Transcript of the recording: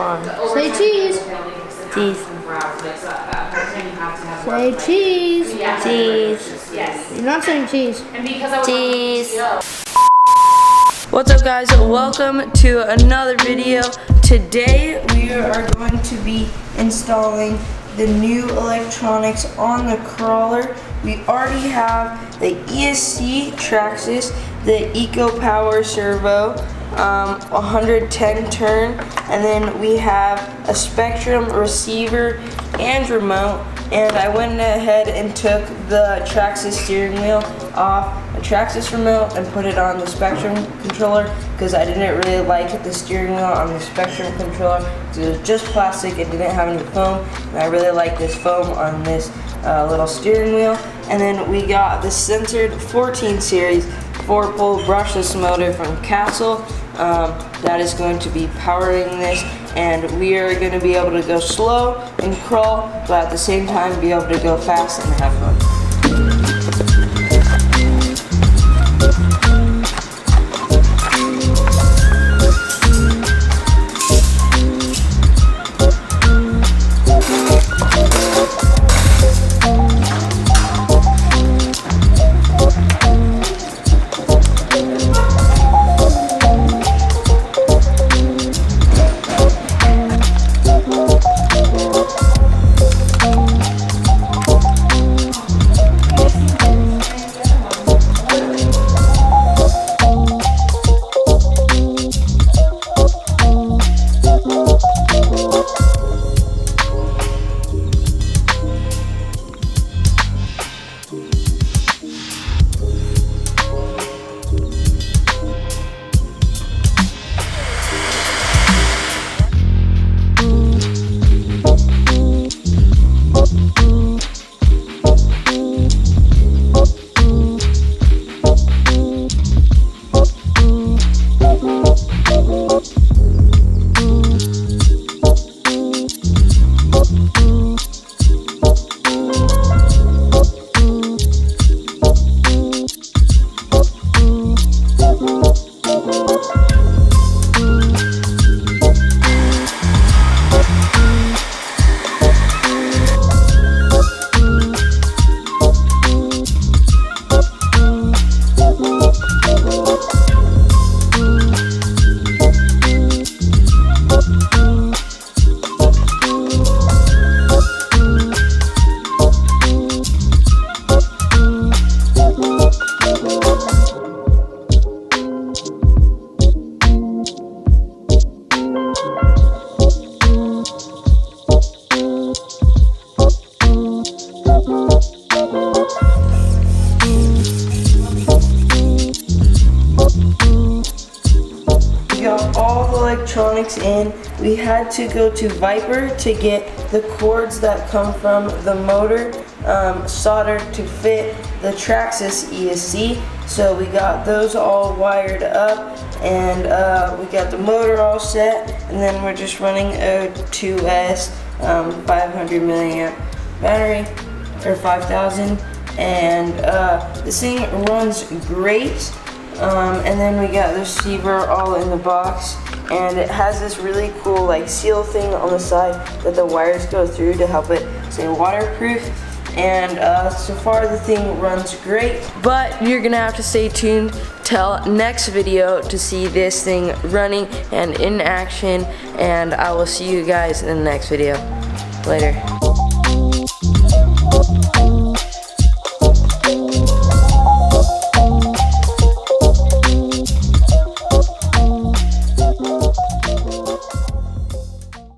One. Say cheese. Cheese. Say cheese. Cheese. You're not saying cheese. Cheese. What's up, guys? Welcome to another video. Today we are going to be installing the new electronics on the crawler. We already have the ESC Traxxas, the Eco Power Servo, 110 turn, and then we have a Spectrum receiver and remote. And I went ahead and took the Traxxas steering wheel off the Traxxas remote and put it on the Spectrum controller because I didn't really like the steering wheel on the Spectrum controller because it was just plastic. It didn't have any foam, and I really like this foam on this little steering wheel. And then we got the censored 14 series 4-pole brushless motor from Castle. That is going to be powering this, and we are going to be able to go slow and crawl, but at the same time be able to go fast and have fun. Electronics in. We had to go to Viper to get the cords that come from the motor soldered to fit the Traxxas ESC. So we got those all wired up, and we got the motor all set, and then we're just running a 2S 500 milliamp battery, or 5,000, and this thing runs great. And then we got the receiver all in the box, and it has this really cool like seal thing on the side that the wires go through to help it stay waterproof. And so far the thing runs great, but you're gonna have to stay tuned till next video to see this thing running and in action, and I will see you guys in the next video. Later.